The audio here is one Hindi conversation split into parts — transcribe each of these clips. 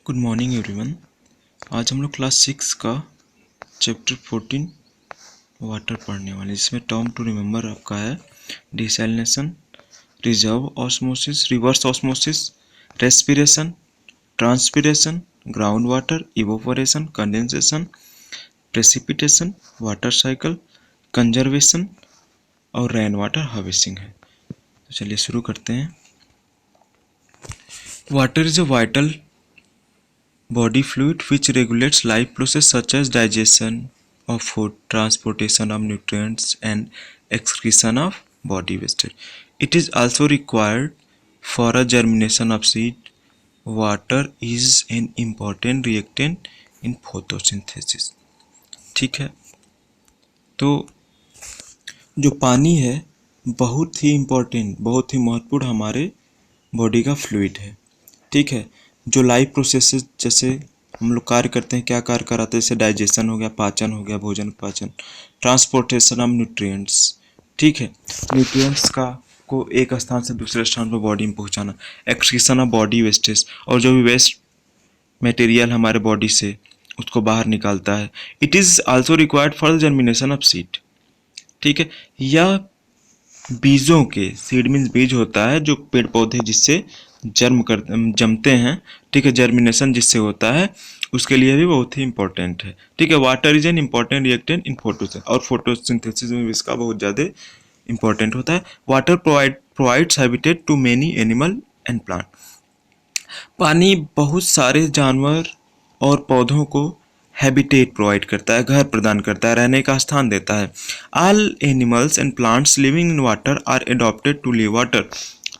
Good morning everyone. आज हम लोग क्लास 6 का चैप्टर 14 वाटर पढ़ने वाले, जिसमें टर्म टू रिमेंबर आपका है desalination, reserve osmosis, reverse osmosis, respiration, transpiration, ground water, evaporation, condensation, precipitation, water cycle, conservation और रेन वाटर हार्वेस्टिंग है। तो चलिए शुरू करते हैं। Water is a vital body fluid which regulates life process such as digestion of food, transportation of nutrients and excretion of body waste. It is also required for a germination of seed. Water is an important reactant in photosynthesis. ठीक है, तो जो पानी है बहुत ही इम्पोर्टेंट, बहुत ही महत्वपूर्ण हमारे बॉडी का फ्लूइड है। ठीक है, जो लाइफ प्रोसेसेस जैसे हम लोग कार्य करते हैं, क्या कार्य कराते हैं, जैसे डाइजेशन हो गया, पाचन हो गया, भोजन पाचन, ट्रांसपोर्टेशन ऑफ न्यूट्रिएंट्स। ठीक है, न्यूट्रिएंट्स का को एक स्थान से दूसरे स्थान पर बॉडी में पहुंचाना, एक्सक्रीशन ऑफ बॉडी वेस्टेज, और जो भी वेस्ट मटेरियल हमारे बॉडी से उसको बाहर निकालता है। It is also required for the germination of seed. ठीक है, यह बीजों के, सीड मीन्स बीज होता है जो पेड़ पौधे जिससे जमते हैं। ठीक है, जर्मिनेशन जिससे होता है उसके लिए भी बहुत ही इंपॉर्टेंट है। ठीक है, water is an important reactant in photosynthesis, और फोटोसिंथेसिस में भी इसका बहुत ज़्यादा इंपॉर्टेंट होता है। Water provides habitat to many animal and plant. पानी बहुत सारे जानवर और पौधों को हैबिटेट प्रोवाइड करता है, घर प्रदान करता है, रहने का स्थान देता है। All animals and plants living in water are adopted to live water.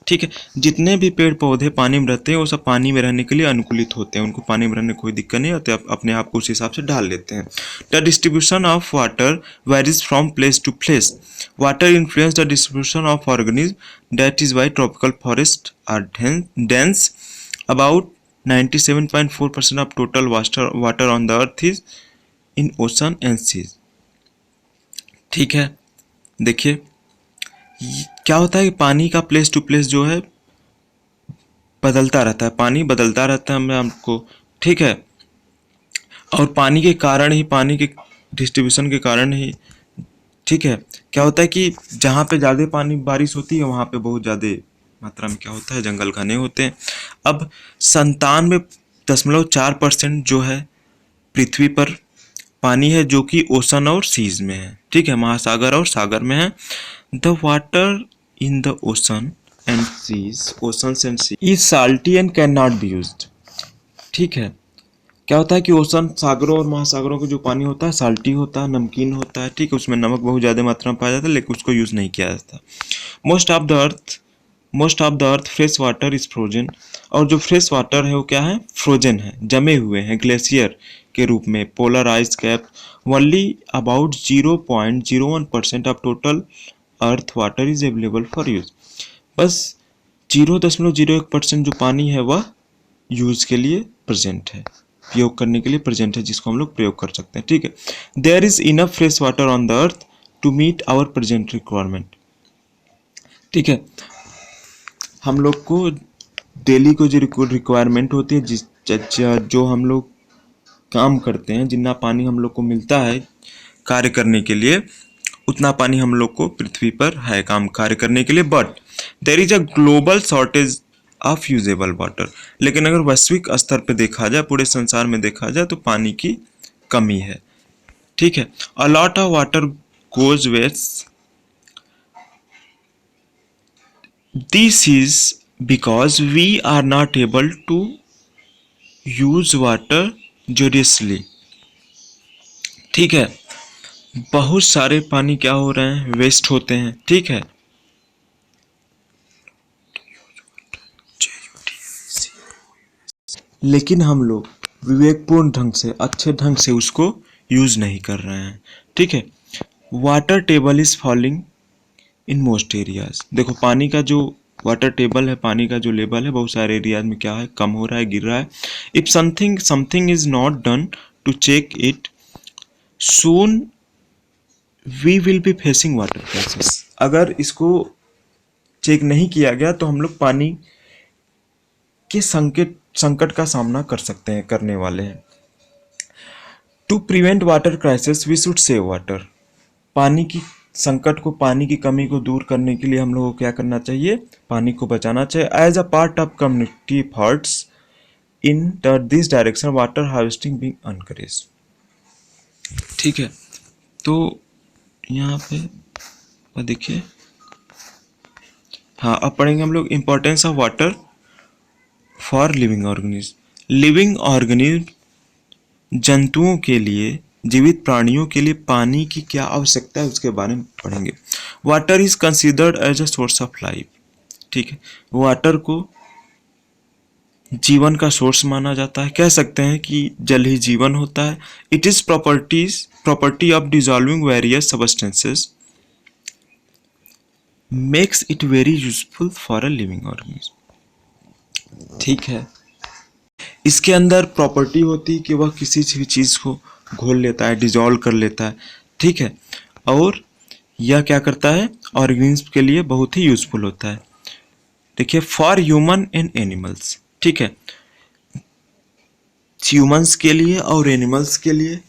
ठीक है, जितने भी पेड़ पौधे पानी में रहते हैं वो सब पानी में रहने के लिए अनुकूलित होते हैं, उनको पानी में रहने कोई दिक्कत नहीं होती, अपने आप को उस हिसाब से ढाल लेते हैं। The distribution of water varies from place to place. Water influence the distribution of organism, that is why tropical forest are dense. About 97.4% of total water on the earth is in ocean and seas. ठीक है, देखिए क्या होता है कि पानी का प्लेस टू प्लेस जो है बदलता रहता है, पानी बदलता रहता है हमें आपको। ठीक है, और पानी के कारण ही, पानी के डिस्ट्रीब्यूशन के कारण ही, ठीक है, क्या होता है कि जहाँ पे ज़्यादा पानी बारिश होती है वहाँ पे बहुत ज़्यादा मात्रा में क्या होता है, जंगल घने होते हैं। अब 97.4% जो है पृथ्वी पर पानी है जो कि ओशन और सीज में है। ठीक है, महासागर और सागर में है। The water in the ocean and seas, oceans and sea is salty and can not be used. ठीक है, क्या होता है कि ओशन, सागरों और महासागरों का जो पानी होता है साल्टी होता है, नमकीन होता है। ठीक है, उसमें नमक बहुत ज़्यादा मात्रा में पाया जाता है, लेकिन उसको यूज़ नहीं किया जाता। Most of the earth fresh water is frozen. और जो फ्रेश वाटर है वो क्या है, फ्रोजन है, जमे हुए हैं ग्लेशियर के रूप में। Polar ice cap, only about 0.01% of total earth water is available for use. बस 0.01% जो पानी है वह यूज के लिए प्रेजेंट है, प्रयोग करने के लिए प्रेजेंट है, जिसको हम लोग प्रयोग कर सकते हैं। ठीक है, there is enough fresh water on the earth to meet our present requirement. ठीक है, हम लोग को डेली को जो रिक्वायरमेंट होती है, जो हम लोग काम करते हैं, जितना पानी हम लोग को मिलता है कार्य करने के लिए, उतना पानी हम लोग को पृथ्वी पर है काम कार्य करने के लिए। But there is a global shortage of usable water. लेकिन अगर वैश्विक स्तर पर देखा जाए, पूरे संसार में देखा जाए, तो पानी की कमी है। ठीक है, a lot of water goes waste. This is because we are not able to use water judiciously. ठीक है, बहुत सारे पानी क्या हो रहे हैं, वेस्ट होते हैं। ठीक है, लेकिन हम लोग विवेकपूर्ण ढंग से, अच्छे ढंग से उसको यूज नहीं कर रहे हैं। ठीक है, water table is falling in most areas. देखो पानी का जो वाटर टेबल है, पानी का जो लेवल है, बहुत सारे एरियाज में क्या है, कम हो रहा है, गिर रहा है। If something is not done to check it, soon we will be facing water crisis. अगर इसको चेक नहीं किया गया तो हम लोग पानी के संकट संकट का सामना कर सकते हैं, करने वाले हैं। To prevent water crisis we should save water. पानी की संकट को, पानी की कमी को दूर करने के लिए हम लोगों को क्या करना चाहिए? पानी को बचाना चाहिए। As a part of community efforts in this direction water harvesting being encourage. ठीक है, तो यहाँ पे देखिए, हाँ अब पढ़ेंगे हम लोग importance of water for living organism. Living organism जंतुओं के लिए, जीवित प्राणियों के लिए पानी की क्या आवश्यकता है उसके बारे में पढ़ेंगे। Water is considered as a source of life. ठीक है, वाटर को जीवन का सोर्स माना जाता है। कह सकते हैं कि जल ही जीवन होता है। It is property of dissolving various substances makes it very useful for a living organism. ठीक है, इसके अंदर प्रॉपर्टी होती है कि वह किसी भी चीज़ को घोल लेता है, डिजॉल्व कर लेता है। ठीक है, और यह क्या करता है? ऑर्गेनिज्म के लिए बहुत ही यूजफुल होता है। देखिए, फॉर ह्यूमन एंड एनिमल्स। ठीक है, ह्यूमंस के लिए और एनिमल्स के लिए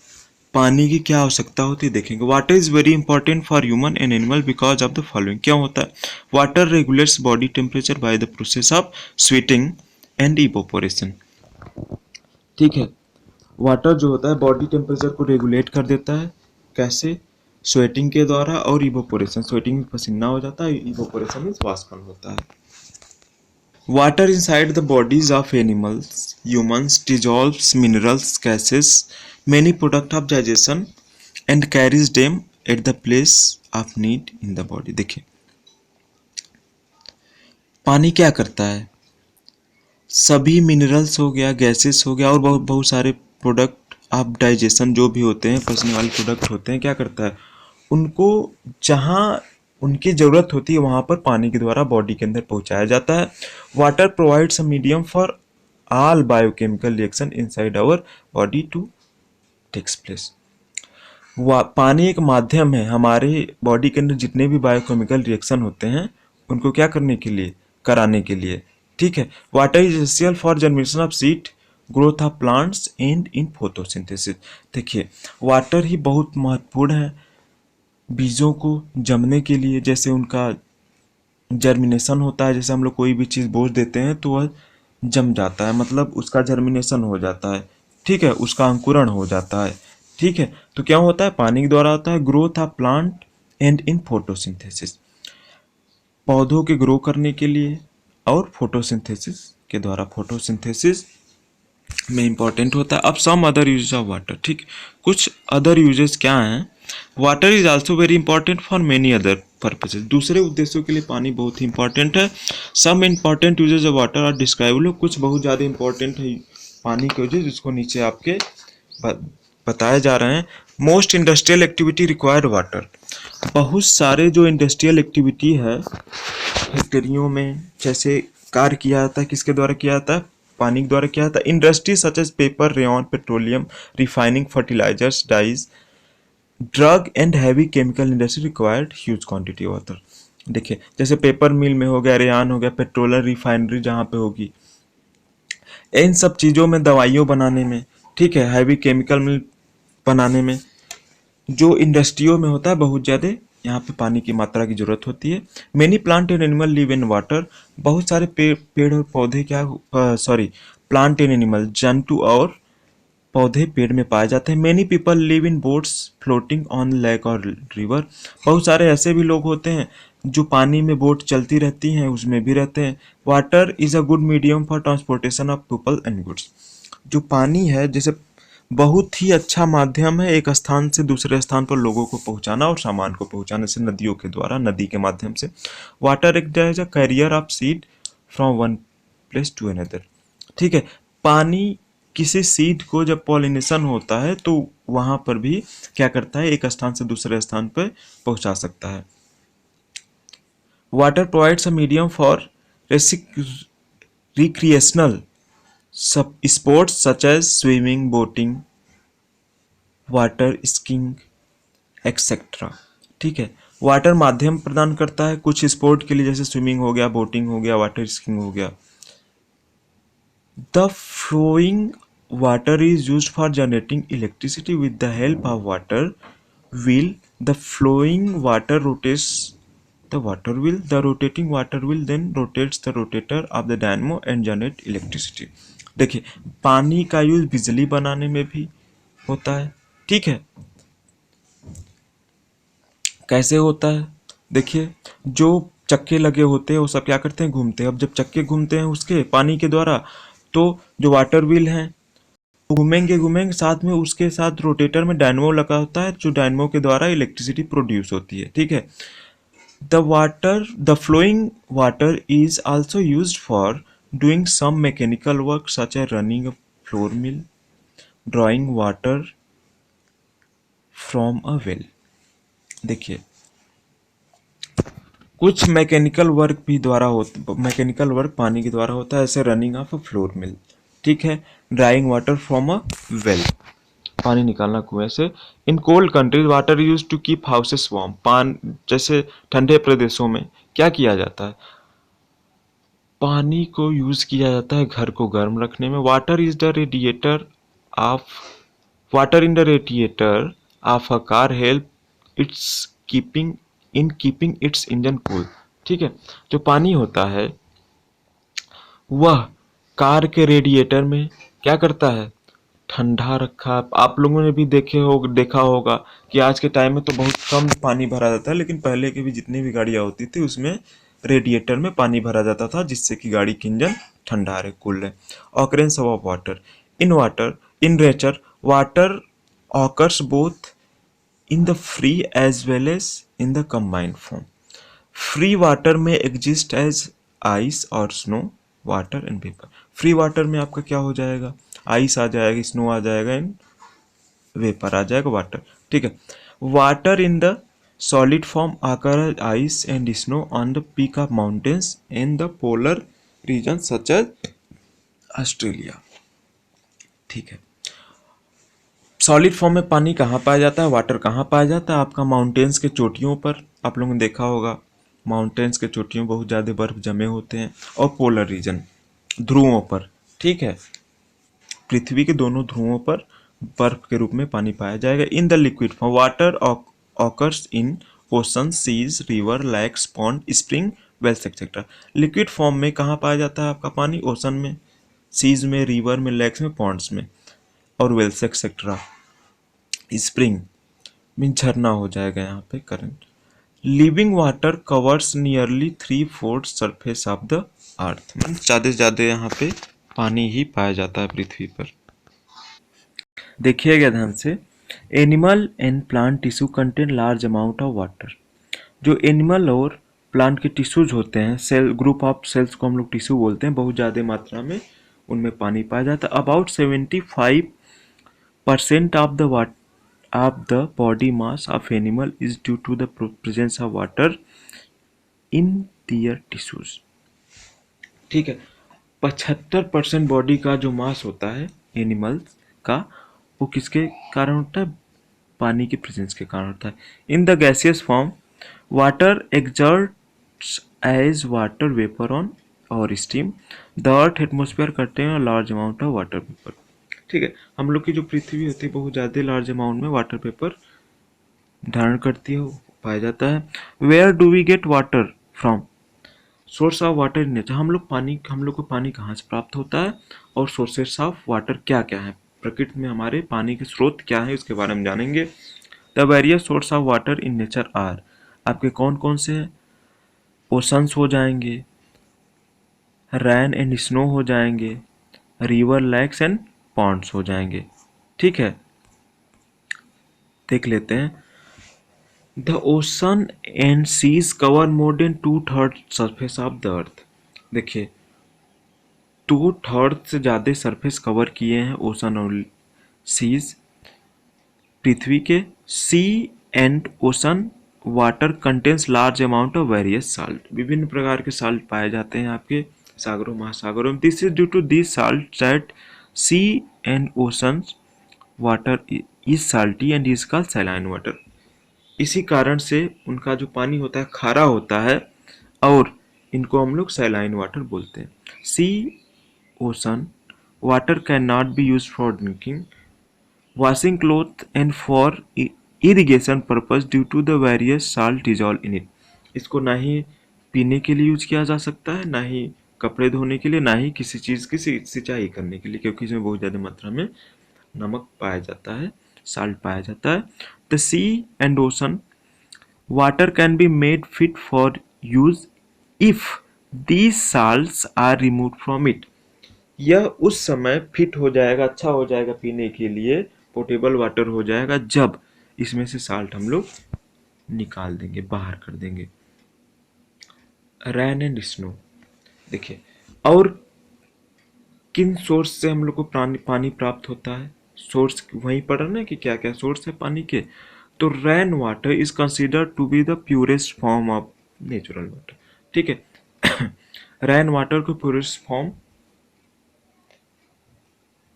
पानी की क्या आवश्यकता होती है देखेंगे। Water is very important for human and animal because of the following. क्या होता है? Water regulates body temperature by the process of sweating and evaporation. ठीक है, वाटर जो होता है बॉडी टेम्परेचर को रेगुलेट कर देता है। कैसे? स्वेटिंग के द्वारा और इवोपोरेशन। स्वेटिंग में पसीना हो जाता है, इवोपोरेशन में वाष्पन होता है। Water inside the bodies of animals, humans dissolves minerals, gases, many products of digestion and carries them at the place of need in the body। देखिए, पानी क्या करता है? सभी मिनरल्स हो गया, गैसेस हो गया और बहुत बहुत सारे प्रोडक्ट ऑफ डाइजेशन जो भी होते हैं, पचने वाले प्रोडक्ट होते हैं, क्या करता है? उनको जहाँ उनकी ज़रूरत होती है वहाँ पर पानी के द्वारा बॉडी के अंदर पहुँचाया जाता है। Water provides a medium for all biochemical reaction inside our body to takes place. पानी एक माध्यम है हमारे बॉडी के अंदर जितने भी बायोकेमिकल रिएक्शन होते हैं उनको क्या करने के लिए? कराने के लिए। ठीक है, water is essential for generation of seed, growth of plants and in photosynthesis. देखिए, वाटर ही बहुत महत्वपूर्ण है बीजों को जमने के लिए। जैसे उनका जर्मिनेशन होता है, जैसे हम लोग कोई भी चीज़ बोझ देते हैं तो वह जम जाता है, मतलब उसका जर्मिनेशन हो जाता है। ठीक है, उसका अंकुरण हो जाता है। ठीक है, तो क्या होता है? पानी के द्वारा होता है। Growth of plant and in photosynthesis, पौधों के ग्रो करने के लिए और फोटोसिंथेसिस के द्वारा। फोटोसिंथेसिस में इंपॉर्टेंट होता है। अब some other uses of water. ठीक, कुछ अदर यूजेस क्या हैं? Water is also very important for many other purposes. दूसरे उद्देश्यों के लिए पानी बहुत ही इंपॉर्टेंट है। Some important uses of water are describe. कुछ बहुत ज़्यादा इंपॉर्टेंट है पानी के यूजेज, जिसको नीचे आपके बताए जा रहे हैं। Most industrial activity required water. बहुत सारे जो इंडस्ट्रियल एक्टिविटी है फैक्ट्रियों में जैसे कार्य किया जाता है, किसके द्वारा किया जाता है? पानी के द्वारा किया जाता है। Industry such as paper, rayon, petroleum, refining, fertilizers, dyes, drug and heavy chemical industry required huge quantity water. देखिए, जैसे पेपर मिल में हो गया, रेयान हो गया, पेट्रोलियम रिफाइनरी जहाँ पे होगी, इन सब चीज़ों में, दवाइयों बनाने में, ठीक है, हैवी केमिकल मिल बनाने में, जो इंडस्ट्रियों में होता है, बहुत ज़्यादा यहाँ पे पानी की मात्रा की जरूरत होती है। Many plant and animal live in water. बहुत सारे पेड़ और पौधे क्या, सॉरी, प्लांट एंड एनिमल, जंतु और पौधे पेड़ में पाए जाते हैं। Many people live in boats floating on lake और रिवर। बहुत सारे ऐसे भी लोग होते हैं जो पानी में बोट चलती रहती हैं उसमें भी रहते हैं। Water is a good medium for transportation of people and goods. जो पानी है जैसे बहुत ही अच्छा माध्यम है एक स्थान से दूसरे स्थान पर लोगों को पहुंचाना और सामान को पहुंचाने से, नदियों के द्वारा, नदी के माध्यम से। वाटर एक as a carrier of seed from one place to another. ठीक है, पानी किसी सीड को जब पॉलिनेशन होता है तो वहां पर भी क्या करता है? एक स्थान से दूसरे स्थान पर पहुंचा सकता है। Water provides a medium for recreational सब sports such as swimming, boating, water skiing etcetera. ठीक है, वाटर माध्यम प्रदान करता है कुछ स्पोर्ट के लिए, जैसे स्विमिंग हो गया, बोटिंग हो गया, वाटर स्कीइंग हो गया। The flowing water is used for generating electricity with the help of water wheel. The flowing water rotates the water wheel. The rotating water wheel then rotates the rotator of the dynamo and generate electricity. देखिए, पानी का यूज बिजली बनाने में भी होता है, ठीक है। कैसे होता है? देखिए, जो चक्के लगे होते हैं वो सब क्या करते हैं, घूमते हैं। अब जब चक्के घूमते हैं उसके पानी के द्वारा, तो जो वाटर व्हील हैं घूमेंगे घूमेंगे, साथ में उसके साथ रोटेटर में डायनमो लगा होता है, जो डायनमो के द्वारा इलेक्ट्रिसिटी प्रोड्यूस होती है, ठीक है। The flowing water is also used for doing some mechanical work such as running a flour mill, drawing water from a well. देखिए, कुछ मैकेनिकल वर्क पानी के द्वारा होता है, ऐसे running of a flour mill, ठीक है। Drawing water from a well, पानी निकालना कुएं से। In cold countries water use to keep houses warm, जैसे ठंडे प्रदेशों में क्या किया जाता है, पानी को यूज किया जाता है घर को गर्म रखने में। Of water in the radiator of a car help it's keeping it's engine cool, ठीक है। जो पानी होता है वह कार के रेडिएटर में क्या करता है, ठंडा रखा। आप लोगों ने भी देखा होगा कि आज के टाइम में तो बहुत कम पानी भरा जाता है, लेकिन पहले की भी जितनी भी गाड़ियां होती थी उसमें रेडिएटर में पानी भरा जाता था, जिससे कि गाड़ी की इंजन ठंडा रहे, कूल रहे। Occurrence of water in nature, water occurs both in the free as well as in the combined form. Free water में एग्जिस्ट एज आइस और snow, water and vapour. Free water में आपका क्या हो जाएगा, आइस आ जाएगा, स्नो आ जाएगा एंड वेपर आ जाएगा, वाटर, ठीक है। Water in the solid form आकर ice and snow on the peak of mountains in the polar region such as Australia, ठीक है। सॉलिड फॉर्म में पानी कहाँ पाया जाता है, वाटर कहाँ पाया जाता है, आपका माउंटेन्स के चोटियों पर। आप लोगों ने देखा होगा माउंटेन्स के चोटियों बहुत ज़्यादा बर्फ जमे होते हैं, और पोलर रीजन ध्रुवों पर, ठीक है। पृथ्वी के दोनों ध्रुवों पर बर्फ के रूप में पानी पाया जाएगा। In the liquid form water occurs in ocean, seas, river, lakes, pond, spring, wells etcetera. Liquid form में कहाँ पाया जाता है आपका पानी, ओशन में, सीज में, रिवर में, लेक्स में, पॉन्ड्स में, और वेल्स एक्सेट्रा। स्प्रिंग मीन झरना हो जाएगा यहाँ पे, current. Living water covers nearly 3/4 surface of the अर्थ, ज़्यादा से ज़्यादा यहाँ पे पानी ही पाया जाता है पृथ्वी पर। देखिएगा ध्यान से, animal and plant tissue contain large amount of water. जो एनिमल और प्लांट के टिश्यूज होते हैं, सेल ग्रुप ऑफ सेल्स को हम लोग टिश्यू बोलते हैं, बहुत ज़्यादा मात्रा में उनमें पानी पाया जाता है। About 75% of the body mass of animal is due to the presence of water in their tissues, ठीक है। 75% बॉडी का जो मास होता है एनिमल्स का, वो किसके कारण होता है, पानी के प्रेजेंस के कारण होता है। In the gaseous form water exerts as water vapour on और स्टीम, द अर्थ एटमोस्फेयर करते हैं large amount of water vapour, ठीक है। हम लोग की जो पृथ्वी होती है बहुत ज़्यादा लार्ज अमाउंट में वाटर वेपर धारण करती है, पाया जाता है। Where do we get water from, source of water in nature, हम लोग को पानी कहाँ से प्राप्त होता है, और सोर्सेस ऑफ वाटर क्या क्या है, प्रकृति में हमारे पानी के स्रोत क्या है, उसके बारे में जानेंगे। The various source of water in nature are, आपके कौन कौन से हैं, ओशंस हो जाएंगे, रैन एंड स्नो हो जाएंगे, रिवर, लेक्स एंड पॉन्ड्स हो जाएंगे, ठीक है। देख लेते हैं। The ocean and seas cover more than 2/3 surface of the earth. देखिए, 2/3 से ज़्यादा सरफेस कवर किए हैं ओशन और सीज पृथ्वी के। Sea and ocean water contains large amount of various salt, विभिन्न प्रकार के साल्ट पाए जाते हैं आपके सागरों महासागरों में। This is due to this salt that sea and ocean water is salty and is called saline water. इसी कारण से उनका जो पानी होता है खारा होता है, और इनको हम लोग सैलाइन वाटर बोलते हैं। सी ocean water cannot be used for drinking, washing clothes and for irrigation purpose due to the various salt dissolved in it. इसको ना ही पीने के लिए यूज किया जा सकता है, ना ही कपड़े धोने के लिए, ना ही किसी चीज़ की सिंचाई करने के लिए, क्योंकि इसमें बहुत ज़्यादा मात्रा में नमक पाया जाता है, साल्ट पाया जाता है. The sea and ocean water can be made fit for use if these salts are remove from it. यह उस समय फिट हो जाएगा, अच्छा हो जाएगा पीने के लिए, पोर्टेबल वाटर हो जाएगा जब इसमें से साल्ट हम लोग निकाल देंगे, बाहर कर देंगे. Rain and snow. देखिए, और किन सोर्स से हम लोग को पानी प्राप्त होता है? सोर्स वहीं पढ़ रहे ना कि क्या क्या सोर्स है पानी के. तो rain water is considered to be the purest form of natural water. ठीक है. रेन वाटर को प्योरेस्ट फॉर्म,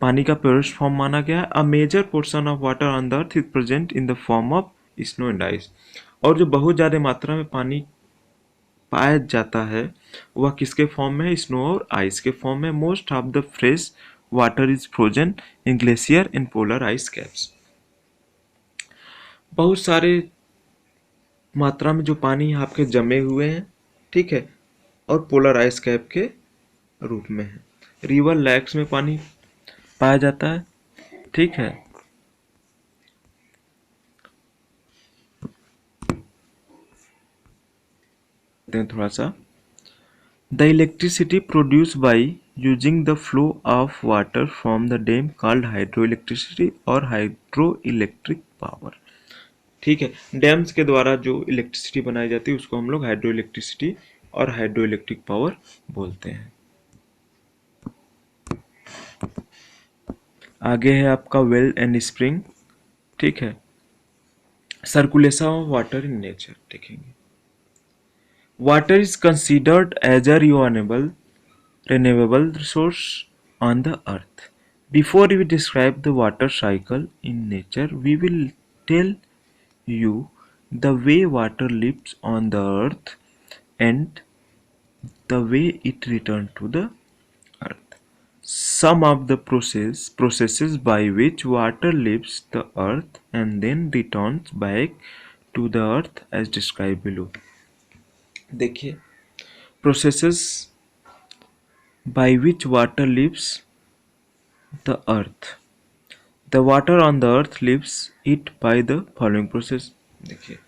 पानी का प्योरेस्ट फॉर्म माना गया है. A major portion of water on the earth is present in the form of snow and ice. और जो बहुत ज़्यादा मात्रा में पानी पाया जाता है वह किसके फॉर्म में है? स्नो और आइस के फॉर्म में. Most of the fresh water is frozen in glacier and polar ice caps. बहुत सारे मात्रा में जो पानी आपके जमे हुए हैं, ठीक है, और पोलर आइस कैप के रूप में है. रिवर लैक्स में पानी पाया जाता है. ठीक है. थोड़ा सा the electricity produce by using the flow of water from the dam called hydro electricity और हाइड्रो इलेक्ट्रिक पावर. ठीक है. डैम्स के द्वारा जो इलेक्ट्रिसिटी बनाई जाती है उसको हम लोग हाइड्रो इलेक्ट्रिसिटी और हाइड्रो इलेक्ट्रिक पावर बोलते हैं. आगे है आपका वेल एंड स्प्रिंग. ठीक है. Circulation of water in nature देखेंगे. Water is considered as a renewable resource on the earth. Before we describe the water cycle in nature, we will tell you the way water lives on the earth and the way it returns to the earth. Some of the processes by which water leaves the earth and then returns back to the earth as described below. देखिए, processes by which water leaves the earth. The water on the earth leaves it by the following process. देखिए,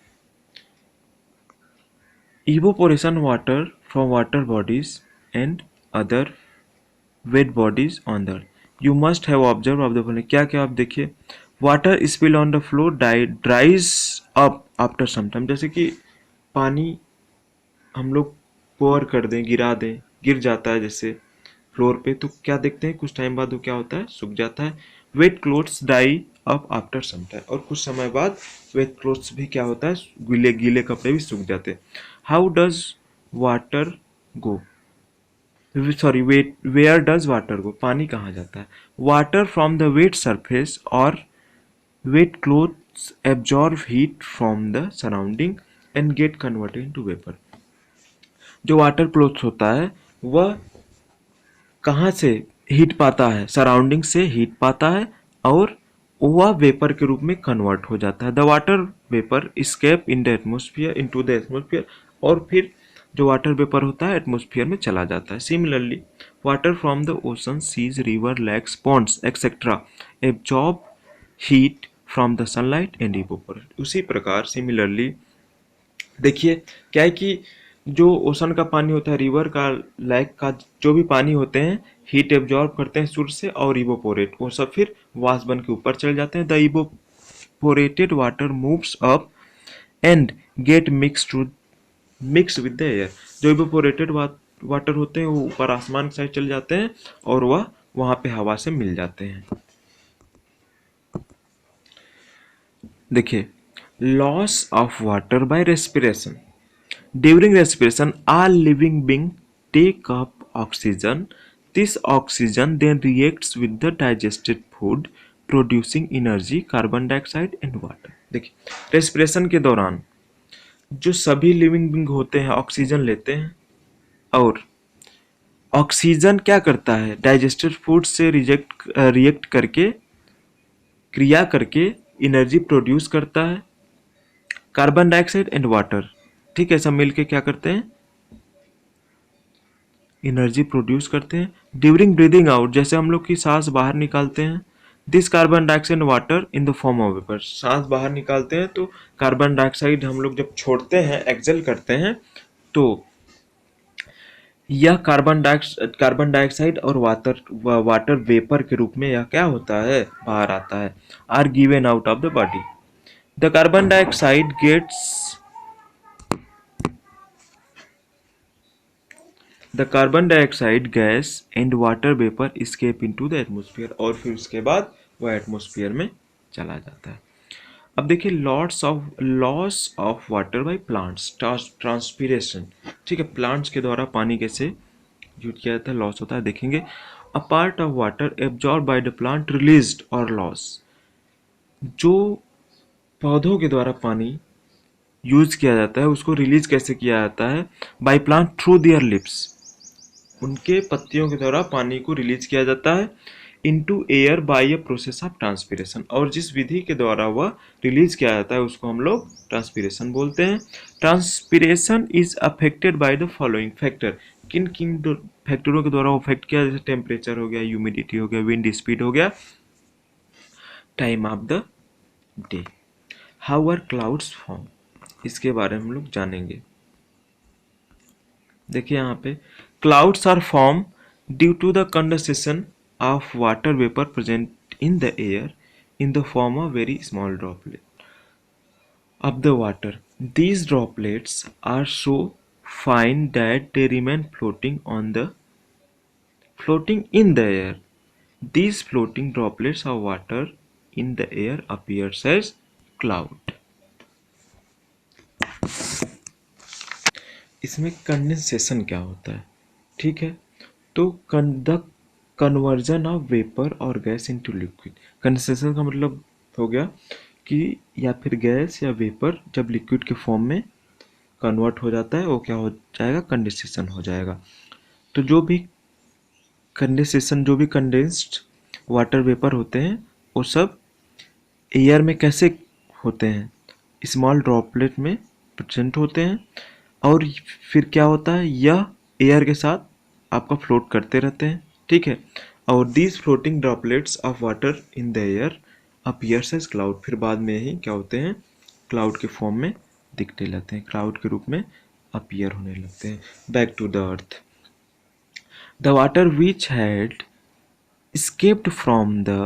evaporation water from water bodies and other wet bodies on the earth. You must have observed of the following. क्या क्या आप देखिए, water spill on the floor dries up after some time. जैसे कि पानी हम लोग पोर कर दें, गिरा दें, गिर जाता है जैसे फ्लोर पे, तो क्या देखते हैं कुछ टाइम बाद वो क्या होता है? सूख जाता है. Wet clothes dry up after some time. और कुछ समय बाद वेट क्लोथ्स भी क्या होता है? गीले गीले कपड़े भी सूख जाते हैं. How does water go, sorry wait, where does water go, पानी कहाँ जाता है? Water from the wet surface और wet clothes absorb heat from the surrounding and get converted into vapour. जो वाटर क्लोथ्स होता है वह कहाँ से हीट पाता है? सराउंडिंग से हीट पाता है और वह वेपर के रूप में कन्वर्ट हो जाता है. The water vapour escape in the atmosphere into the atmosphere. और फिर जो वाटर वेपर होता है एटमोस्फियर में चला जाता है. Similarly water from the ocean, seas, river, lakes, ponds etcetera absorb heat from the sunlight and evaporate. उसी प्रकार सिमिलरली देखिए क्या है कि जो ओशन का पानी होता है, रिवर का, लेक का, जो भी पानी होते हैं हीट एब्जॉर्ब करते हैं सूर्य से और इवोपोरेट, वो सब फिर वाष्प बन के ऊपर चले जाते हैं. The evaporated water moves up and get mix with the air. जो इवोपोरेटेड वाटर होते हैं वो ऊपर आसमान की साइड चले जाते हैं और वह वहां पे हवा से मिल जाते हैं. देखिए, loss of water bye respiration. During respiration, all living beings take up oxygen. This oxygen then reacts with the digested food, producing energy, carbon dioxide and water. देखिए, रेस्पिरेशन के दौरान जो सभी लिविंग बींग होते हैं ऑक्सीजन लेते हैं और ऑक्सीजन क्या करता है, डाइजेस्टेड फूड से रिएक्ट करके, क्रिया करके एनर्जी प्रोड्यूस करता है। कार्बन डाइऑक्साइड एंड वाटर, ठीक है, सब मिलके क्या करते हैं, एनर्जी प्रोड्यूस करते हैं। ड्यूरिंग ब्रीदिंग आउट, जैसे हम लोग की सांस बाहर निकालते हैं, this carbon dioxide water in the form of vapour, सांस बाहर निकालते हैं तो कार्बन डाइऑक्साइड हम लोग जब छोड़ते हैं, एक्सेल करते हैं, तो यह कार्बन डाइऑक्साइड और वाटर वेपर के रूप में यह क्या होता है, बाहर आता है, are given out of the body. The carbon dioxide gets the carbon dioxide gas and water vapour escape into the atmosphere, और फिर उसके बाद वह एटमोसफियर में चला जाता है। अब देखिए loss of water by plants, transpiration, ठीक है, प्लांट्स के द्वारा पानी कैसे यूज किया जाता है, लॉस होता है, देखेंगे। अ part of water absorb by the plant released और लॉस, जो पौधों के द्वारा पानी यूज किया जाता है उसको रिलीज कैसे किया जाता है, by plant through their lips, उनके पत्तियों के द्वारा पानी को रिलीज किया जाता है, into air by a process of transpiration, और जिस विधि के द्वारा वह रिलीज किया जाता है उसको हम लोग ट्रांसपीरेशन बोलते हैं। Transpiration is affected by the following factor, किन किन फैक्टरों के द्वारा अफेक्ट किया, जैसे टेम्परेचर हो गया, ह्यूमिडिटी हो गया, विंड स्पीड हो गया, time of the day. How are clouds form, इसके बारे में हम लोग जानेंगे। देखिए यहाँ पे, clouds are form due to the condensation of water vapour present in the air in the form of very small droplet of the water. These droplets are so fine that they remain floating in the air. These floating droplets of water in the air appears as cloud. इसमें कंडेंसेशन क्या होता है, ठीक है, तो द कन्वर्जन ऑफ वेपर और गैस इनटू लिक्विड। कंडेंसेशन का मतलब हो गया कि या फिर गैस या वेपर जब लिक्विड के फॉर्म में कन्वर्ट हो जाता है वो क्या हो जाएगा, कंडेंसेशन हो जाएगा। तो जो भी कंडेंस्ड वाटर वेपर होते हैं वो सब एयर में कैसे होते हैं, स्मॉल ड्रॉपलेट में प्रेजेंट होते हैं, और फिर क्या होता है, यह एयर के साथ आपका फ्लोट करते रहते हैं, ठीक है, और these floating droplets of water in the air appears as cloud, फिर बाद में ही क्या होते हैं, क्लाउड के फॉर्म में दिखने लगते हैं, क्लाउड के रूप में अपीयर होने लगते हैं। Back to the earth, the water which had escaped from the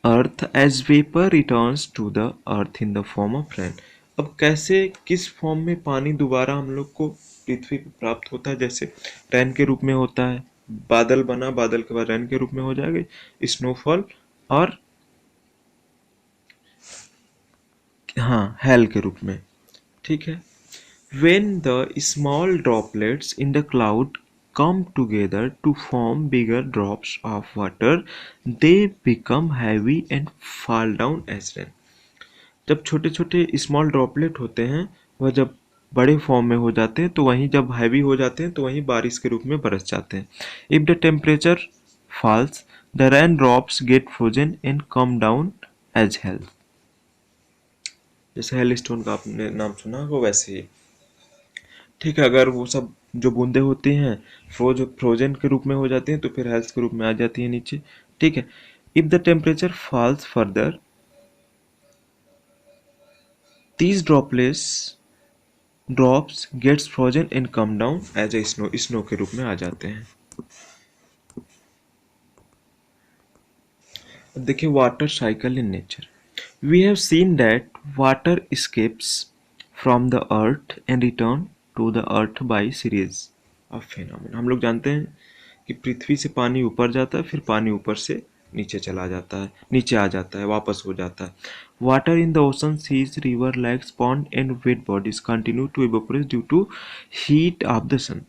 earth as vapor returns to the earth in the form of rain। अब कैसे, किस फॉर्म में पानी दोबारा हम लोग को पृथ्वी पर प्राप्त होता है, जैसे रैन के रूप में होता है, बादल बना, बादल के बाद रैन के रूप में हो जाएगा स्नोफॉल, और हाँ हेल के रूप में, ठीक है। When the small droplets in the cloud come together to form bigger drops of water, they become heavy and fall down as rain। जब छोटे छोटे स्मॉल ड्रॉपलेट होते हैं वह जब बड़े फॉर्म में हो जाते हैं तो वहीं जब हैवी हो जाते हैं तो वहीं बारिश के रूप में बरस जाते हैं। If the temperature falls the rain drops get frozen and come down as hail, जैसे हेल स्टोन का आपने नाम सुना होगा वैसे ही, ठीक है। अगर वो सब जो बूंदे होती हैं फ्रोजन के रूप में हो जाती हैं तो फिर हेल्स के रूप में आ जाती है नीचे, ठीक है। If the temperature falls further these drops gets frozen and come down as a snow के रूप में आ जाते हैं। अब देखिए water cycle in nature, we have seen that water escapes from the earth and return to the earth by series of phenomena. हम लोग जानते हैं कि पृथ्वी से पानी ऊपर जाता है, फिर पानी ऊपर से नीचे चला जाता है, नीचे आ जाता है, वापस हो जाता है। Water in the ocean, seas, river, lakes, pond and wet bodies continue to evaporate due to heat of the sun.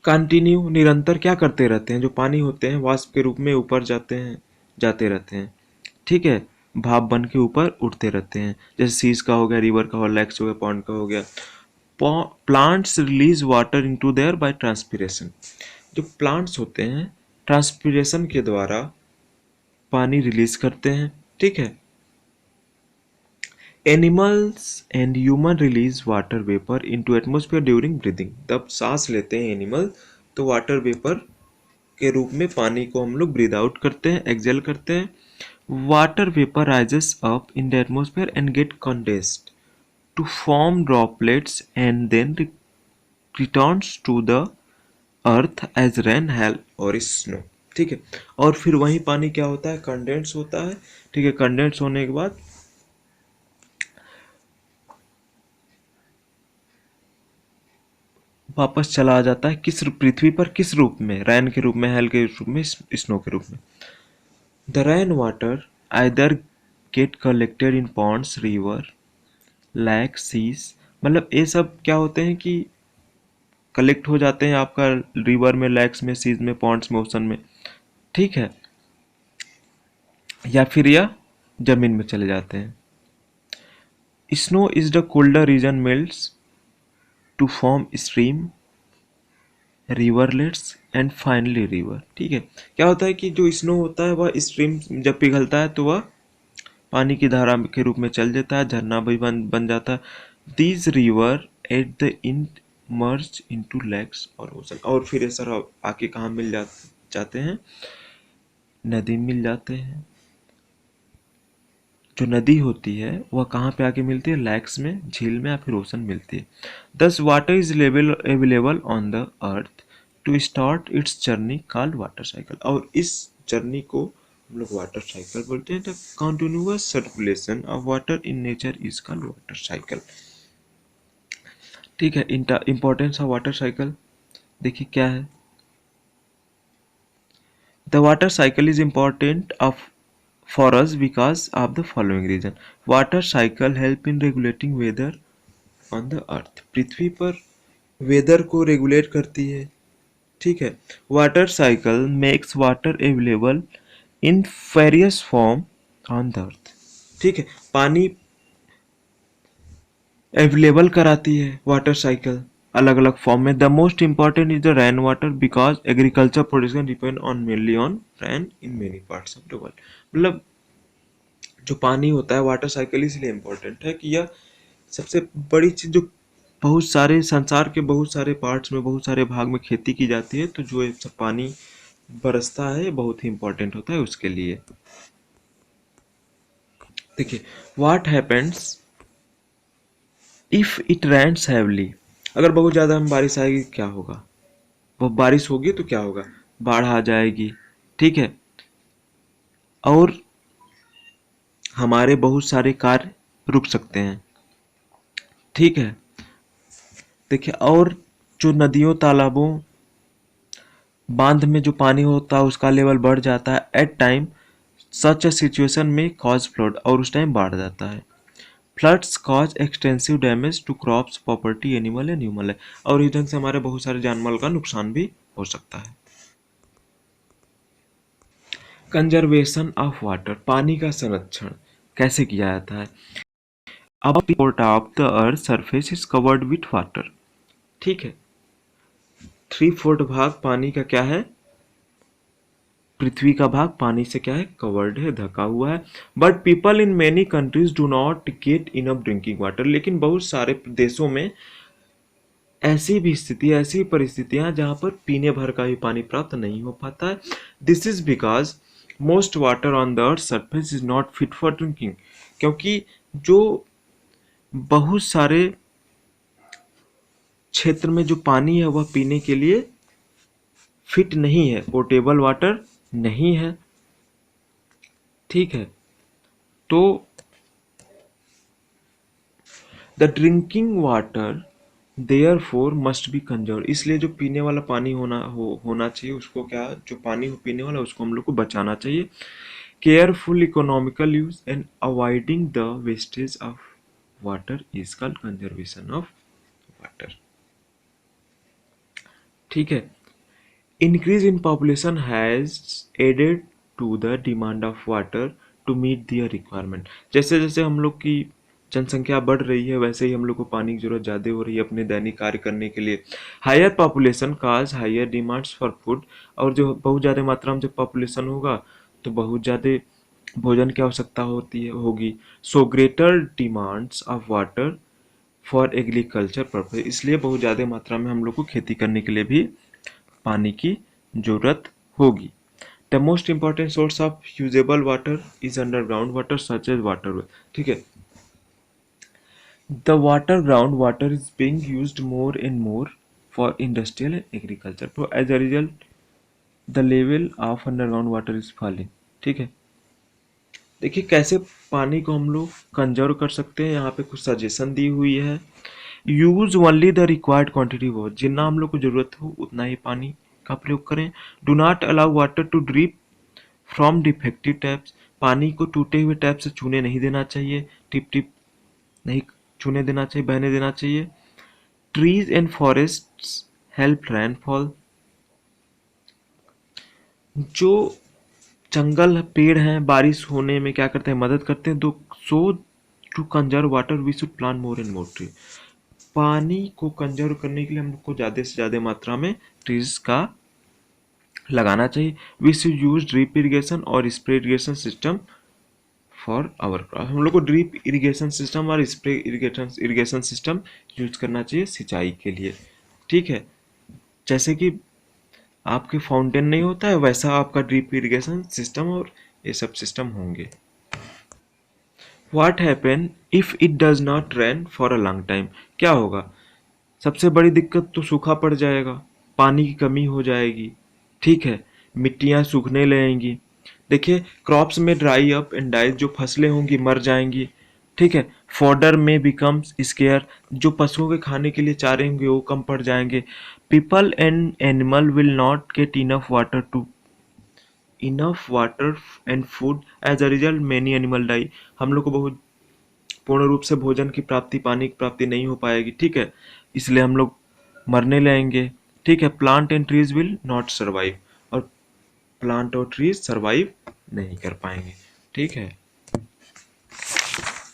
Continue निरंतर क्या करते रहते हैं, जो पानी होते हैं वाष्प के रूप में ऊपर जाते रहते हैं, ठीक है, भाप बन के ऊपर उठते रहते हैं, जैसे सीज का हो गया, रिवर का हो गया, लेक्स हो गया, पॉन्ड का हो गया, plants release water into their by transpiration. जो प्लांट्स होते हैं ट्रांसपीरेशन के द्वारा पानी रिलीज करते हैं, ठीक है। Animals and human release water vapour into atmosphere during breathing. जब सांस लेते हैं एनिमल तो वाटर वेपर के रूप में पानी को हम लोग ब्रीद आउट करते हैं, एक्सहेल करते हैं। Water vapour rises up in the atmosphere and get condensed to form droplets and then returns to the earth as rain, hail और स्नो, ठीक है। और फिर वही पानी क्या होता है, कंडेंस होता है, ठीक है। कंडेंस होने के बाद वापस चला आ जाता है किस पृथ्वी पर, किस रूप में, रैन के रूप में, हेल के रूप में, स्नो के रूप में। The rain water either get collected in ponds, river, lake, seas. मतलब ये सब क्या होते हैं कि कलेक्ट हो जाते हैं आपका रिवर में, लैक्स में, सीज में, पॉन्ड्स में, ओशन में, ठीक है। या फिर यह जमीन में चले जाते हैं। Snow is the colder region melts to form stream, rivulets and finally river, ठीक है। क्या होता है कि जो स्नो होता है वह स्ट्रीम जब पिघलता है तो वह पानी की धारा के रूप में चल जाता है, झरना भी बन जाता है। These river at the in merge into lakes और ओशन। और फिर ये सर आके कहाँ जाते हैं, नदी मिल जाते हैं। जो नदी होती है वह कहाँ पे आके मिलती है, लैक्स में, झील में या फिर ओशन मिलती है। Thus water is available on the earth to start its journey called water cycle. और इस जर्नी को हम लोग वाटर साइकिल बोलते हैं। The continuous circulation of water in nature is called water cycle, ठीक है। इंपॉर्टेंस ऑफ वाटर साइकिल देखिए क्या है। The water cycle is important of for us because of the following reason. Water cycle help in regulating weather on the earth. पृथ्वी पर वेदर को रेगुलेट करती है, ठीक है। Water cycle makes water available in various form on the अर्थ, ठीक है। पानी अवेलेबल कराती है वाटर साइकिल अलग अलग फॉर्म में। The most important is the rain water because agriculture production depend on mainly on rain in many parts of the world. मतलब जो पानी होता है वाटर साइकिल इसलिए इम्पोर्टेंट है कि यह सबसे बड़ी चीज़, जो बहुत सारे संसार के बहुत सारे पार्ट्स में, बहुत सारे भाग में खेती की जाती है, तो जो ये सब पानी बरसता है बहुत ही इम्पोर्टेंट होता है उसके लिए। देखिए what happens if it rains heavily. अगर बहुत ज़्यादा हम बारिश आएगी क्या होगा, वो बारिश होगी तो क्या होगा, बाढ़ आ जाएगी, ठीक है। और हमारे बहुत सारे कार्य रुक सकते हैं, ठीक है। देखिए और जो नदियों, तालाबों, बांध में जो पानी होता है उसका लेवल बढ़ जाता है। At time such a situation में कॉज फ्लड, और उस टाइम बाढ़ जाता है। Floods cause extensive damage to crops, property, animal and human life. और इस ढंग से हमारे बहुत सारे जानवर का नुकसान भी हो सकता है। कंजर्वेशन ऑफ वाटर, पानी का संरक्षण कैसे किया जाता है। अब port of the earth surface is covered with water, ठीक है। 3/4 भाग पानी का क्या है, पृथ्वी का भाग पानी से क्या है, कवर्ड है, ढका हुआ है। But people in many countries do not get enough drinking water. लेकिन बहुत सारे देशों में ऐसी भी स्थिति, ऐसी परिस्थितियां जहां पर पीने भर का भी पानी प्राप्त नहीं हो पाता है। This is because most water on the earth surface is not fit for drinking. क्योंकि जो बहुत सारे क्षेत्र में जो पानी है वह पीने के लिए फिट नहीं है, पोर्टेबल वाटर नहीं है, ठीक है। तो the drinking water therefore must be conserve. इसलिए जो पीने वाला पानी होना चाहिए उसको, क्या जो पानी हो पीने वाला उसको हम लोग को बचाना चाहिए। Careful economical use and avoiding the wastage of water is called conservation of water, ठीक है। Increase in population has added to the demand of water to meet their requirement. जैसे जैसे हम लोग की जनसंख्या बढ़ रही है वैसे ही हम लोग को पानी की जरूरत ज़्यादा हो रही है अपने दैनिक कार्य करने के लिए। Higher population cause higher demands for food, और जो बहुत ज़्यादा मात्रा में जब पॉपुलेशन होगा तो बहुत ज़्यादा भोजन की आवश्यकता होती है होगी। So greater demands of water for agriculture purpose, इसलिए बहुत ज़्यादा मात्रा में हम लोग को खेती करने के लिए भी पानी की जरूरत होगी। The most important source of usable water is underground water such as water well. ठीक है, the water ground water is being used more and more for industrial and agriculture, as a result the level of underground water is falling. ठीक है, देखिए कैसे पानी को हम लोग कंजर्व कर सकते हैं, यहाँ पे कुछ सजेशन दी हुई है। Use only the required quantity of, जितना हम लोग को जरूरत हो उतना ही पानी का प्रयोग करें। Do not allow water to drip from defective taps, पानी को टूटे हुए टैप से छूने नहीं देना चाहिए, टिप टिप नहीं छूने देना चाहिए, बहने देना चाहिए। Trees and forests help rainfall, जो जंगल पेड़ हैं बारिश होने में क्या करते हैं, मदद करते हैं। दो so to conserve water we should plant more and more tree, पानी को कंजर्व करने के लिए हम लोग को ज़्यादा से ज़्यादा मात्रा में ट्रीज का लगाना चाहिए। We should use drip irrigation और spray irrigation system for our crop, हम लोग को ड्रिप इरिगेशन सिस्टम और स्प्रे इरिगेशन सिस्टम यूज करना चाहिए सिंचाई के लिए। ठीक है, जैसे कि आपके फाउंटेन नहीं होता है वैसा आपका ड्रिप इरिगेशन सिस्टम और ये सब सिस्टम होंगे। What happen if it does not rain for a long time, क्या होगा? सबसे बड़ी दिक्कत तो सूखा पड़ जाएगा, पानी की कमी हो जाएगी। ठीक है, मिट्टियाँ सूखने लगेंगी। देखिए क्रॉप्स में ड्राई अप एंड डाई, जो फसलें होंगी मर जाएंगी। ठीक है, फॉडर में बिकम्स स्केयर, जो पशुओं के खाने के लिए चारे होंगे वो कम पड़ जाएंगे। People and animal will not get enough water and food, as a result many animal die, हम लोग को बहुत पूर्ण रूप से भोजन की प्राप्ति, पानी की प्राप्ति नहीं हो पाएगी। ठीक है, इसलिए हम लोग मरने लगेंगे। ठीक है, plant and trees will not survive, और प्लांट और ट्रीज सर्वाइव नहीं कर पाएंगे। ठीक है।